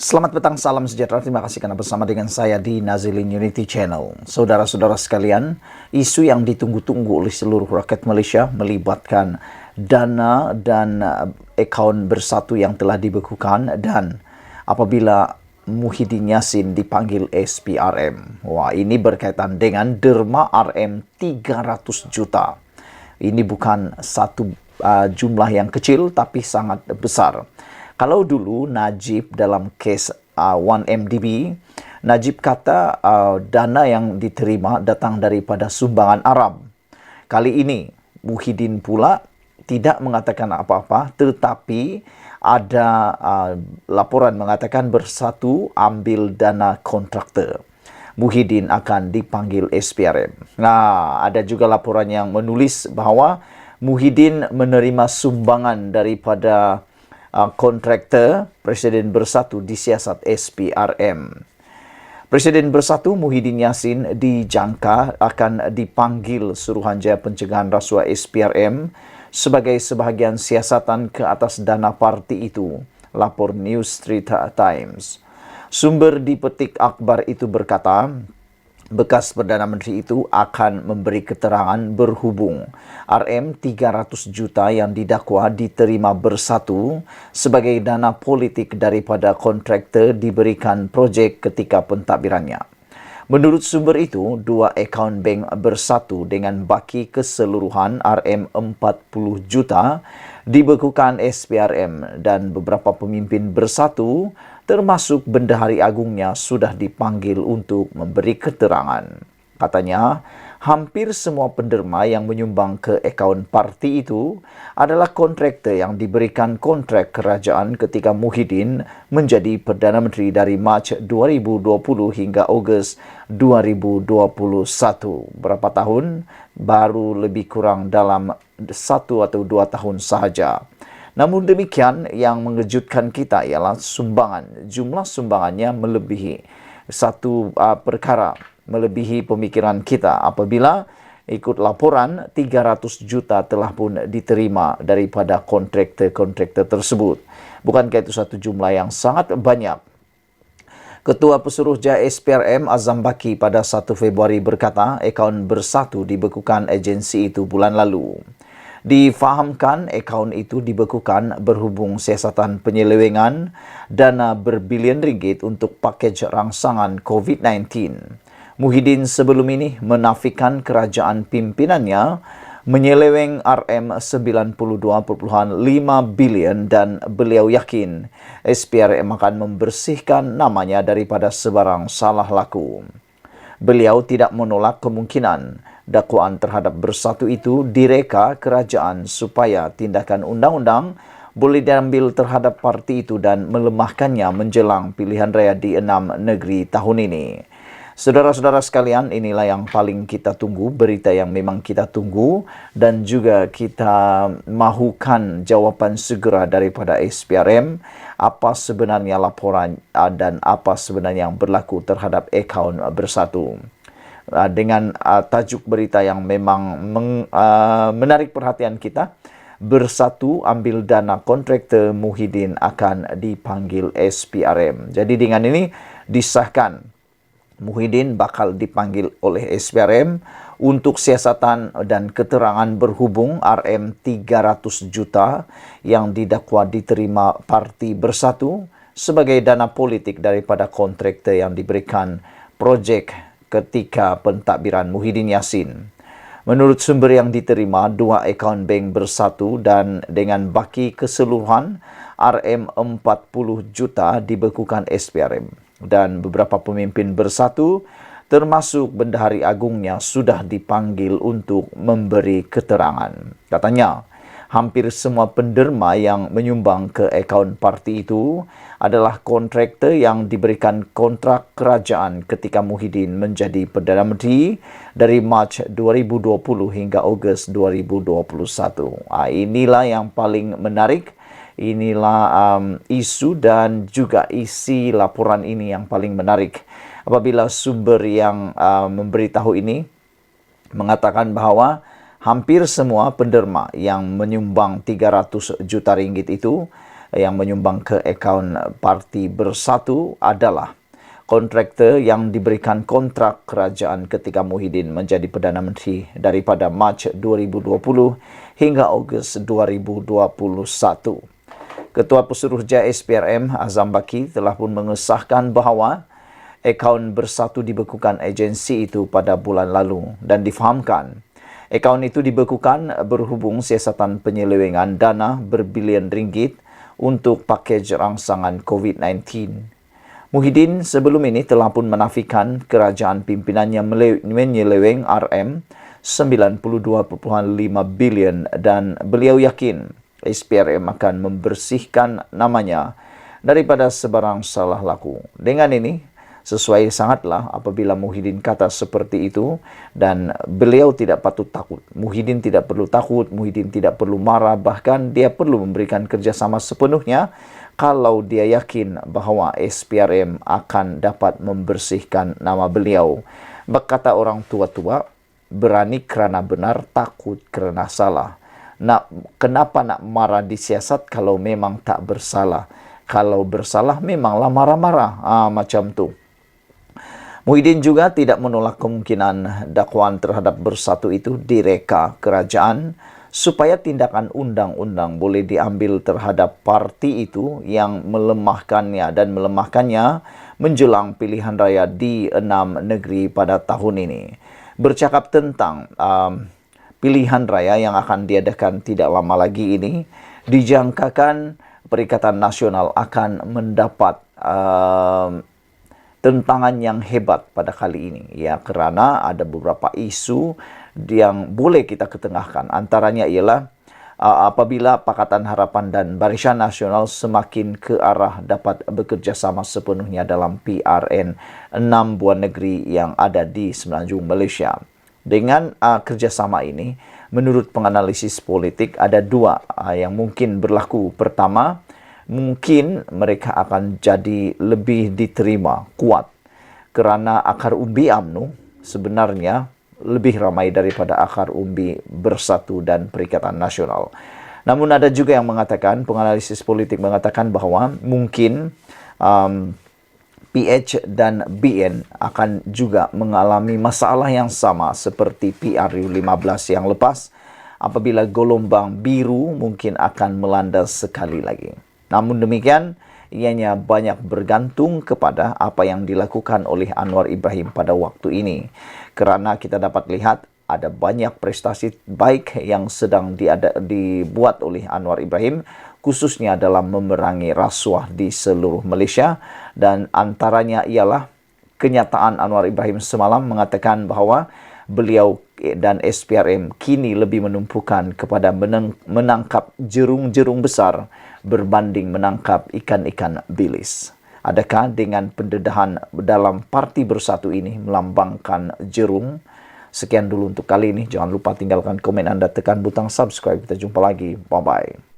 Selamat petang, salam sejahtera. Terima kasih karena bersama dengan saya di Nazilin Unity Channel. Saudara-saudara sekalian, isu yang ditunggu-tunggu oleh seluruh rakyat Malaysia melibatkan dana dan akaun bersatu yang telah dibekukan dan apabila Muhyiddin Yassin dipanggil SPRM. Wah, ini berkaitan dengan derma RM 300 juta. Ini bukan satu jumlah yang kecil tapi sangat besar. Kalau dulu Najib dalam kes 1MDB, Najib kata dana yang diterima datang daripada sumbangan Arab. Kali ini Muhyiddin pula tidak mengatakan apa-apa, tetapi ada laporan mengatakan bersatu ambil dana kontraktor. Muhyiddin akan dipanggil SPRM. Nah, ada juga laporan yang menulis bahawa Muhyiddin menerima sumbangan daripada kontraktor Presiden Bersatu disiasat SPRM. Presiden Bersatu Muhyiddin Yassin dijangka akan dipanggil Suruhanjaya Pencegahan Rasuah SPRM sebagai sebahagian siasatan ke atas dana parti itu, lapor News Street Times. Sumber di Petik Akhbar itu berkata, bekas Perdana Menteri itu akan memberi keterangan berhubung RM 300 juta yang didakwa diterima bersatu sebagai dana politik daripada kontraktor diberikan projek ketika pentadbirannya. Menurut sumber itu, dua akaun bank bersatu dengan baki keseluruhan RM 40 juta dibekukan SPRM dan beberapa pemimpin bersatu termasuk Bendahari Agungnya sudah dipanggil untuk memberi keterangan. Katanya, hampir semua penderma yang menyumbang ke akaun parti itu adalah kontraktor yang diberikan kontrak kerajaan ketika Muhyiddin menjadi Perdana Menteri dari Mac 2020 hingga Ogos 2021. Berapa tahun? Baru lebih kurang dalam 1 atau 2 tahun sahaja. Namun demikian, yang mengejutkan kita ialah sumbangan. Jumlah sumbangannya melebihi satu perkara, melebihi pemikiran kita apabila ikut laporan 300 juta telah pun diterima daripada kontraktor-kontraktor tersebut. Bukankah itu satu jumlah yang sangat banyak? Ketua Pesuruhjaya SPRM Azam Baki pada 1 Februari berkata akaun bersatu dibekukan agensi itu bulan lalu. Difahamkan akaun itu dibekukan berhubung siasatan penyelewengan dana berbilion ringgit untuk pakej rangsangan COVID-19. Muhyiddin sebelum ini menafikan kerajaan pimpinannya menyeleweng RM 92.5 bilion dan beliau yakin SPRM akan membersihkan namanya daripada sebarang salah laku. Beliau tidak menolak kemungkinan dakwaan terhadap bersatu itu direka kerajaan supaya tindakan undang-undang boleh diambil terhadap parti itu dan melemahkannya menjelang pilihan raya di 6 negeri tahun ini. Saudara-saudara sekalian, inilah yang paling kita tunggu, berita yang memang kita tunggu dan juga kita mahukan jawapan segera daripada SPRM apa sebenarnya laporan dan apa sebenarnya yang berlaku terhadap akaun bersatu. Dengan tajuk berita yang memang menarik perhatian kita, bersatu ambil dana kontraktor Muhyiddin akan dipanggil SPRM. Jadi dengan ini disahkan Muhyiddin bakal dipanggil oleh SPRM untuk siasatan dan keterangan berhubung RM 300 juta yang didakwa diterima parti bersatu sebagai dana politik daripada kontraktor yang diberikan projek ketika pentadbiran Muhyiddin Yassin. Menurut sumber yang diterima, dua akaun bank bersatu dan dengan baki keseluruhan RM 40 juta dibekukan SPRM. Dan beberapa pemimpin bersatu termasuk Bendahari Agungnya sudah dipanggil untuk memberi keterangan. Katanya, hampir semua penderma yang menyumbang ke akaun parti itu adalah kontraktor yang diberikan kontrak kerajaan ketika Muhyiddin menjadi Perdana Menteri dari Mac 2020 hingga Ogos 2021. Inilah yang paling menarik. Inilah isu dan juga isi laporan ini yang paling menarik. Apabila sumber yang memberitahu ini mengatakan bahawa hampir semua penderma yang menyumbang 300 juta ringgit itu yang menyumbang ke akaun Parti Bersatu adalah kontraktor yang diberikan kontrak kerajaan ketika Muhyiddin menjadi Perdana Menteri daripada Mac 2020 hingga Ogos 2021. Ketua Pesuruhjaya SPRM Azam Baki telah pun mengesahkan bahawa akaun Bersatu dibekukan agensi itu pada bulan lalu dan difahamkan akaun itu dibekukan berhubung siasatan penyelewengan dana berbilion ringgit untuk pakej rangsangan COVID-19. Muhyiddin sebelum ini telah pun menafikan kerajaan pimpinannya menyeleweng RM 92.5 bilion dan beliau yakin SPRM akan membersihkan namanya daripada sebarang salah laku. Dengan ini, sesuai sangatlah apabila Muhyiddin kata seperti itu dan beliau tidak patut takut. Muhyiddin tidak perlu takut, Muhyiddin tidak perlu marah, bahkan dia perlu memberikan kerjasama sepenuhnya kalau dia yakin bahawa SPRM akan dapat membersihkan nama beliau. Berkata orang tua-tua, berani kerana benar, takut kerana salah. Kenapa nak marah disiasat kalau memang tak bersalah? Kalau bersalah memanglah marah-marah. Macam tu. Muhyiddin juga tidak menolak kemungkinan dakwaan terhadap Bersatu itu direka kerajaan supaya tindakan undang-undang boleh diambil terhadap parti itu yang melemahkannya menjelang pilihan raya di 6 negeri pada tahun ini. Bercakap tentang pilihan raya yang akan diadakan tidak lama lagi ini, dijangkakan Perikatan Nasional akan mendapat tentangan yang hebat pada kali ini, ya, kerana ada beberapa isu yang boleh kita ketengahkan. Antaranya ialah apabila Pakatan Harapan dan Barisan Nasional semakin ke arah dapat bekerjasama sepenuhnya dalam PRN 6 buah negeri yang ada di semenanjung Malaysia. Dengan kerjasama ini, menurut penganalisis politik ada dua yang mungkin berlaku. Pertama, mungkin mereka akan jadi lebih diterima kuat kerana akar umbi UMNO sebenarnya lebih ramai daripada akar umbi Bersatu dan Perikatan Nasional. Namun ada juga yang mengatakan, penganalisis politik mengatakan bahawa mungkin PH dan BN akan juga mengalami masalah yang sama seperti PRU 15 yang lepas apabila gelombang biru mungkin akan melanda sekali lagi. Namun demikian, ianya banyak bergantung kepada apa yang dilakukan oleh Anwar Ibrahim pada waktu ini. Kerana kita dapat lihat ada banyak prestasi baik yang sedang dibuat oleh Anwar Ibrahim, khususnya dalam memerangi rasuah di seluruh Malaysia. Dan antaranya ialah kenyataan Anwar Ibrahim semalam mengatakan bahawa beliau dan SPRM kini lebih menumpukan kepada menangkap jerung-jerung besar berbanding menangkap ikan-ikan bilis. Adakah dengan pendedahan dalam Parti Bersatu ini melambangkan jerung? Sekian dulu untuk kali ini. Jangan lupa tinggalkan komen anda, tekan butang subscribe. Kita jumpa lagi. Bye-bye.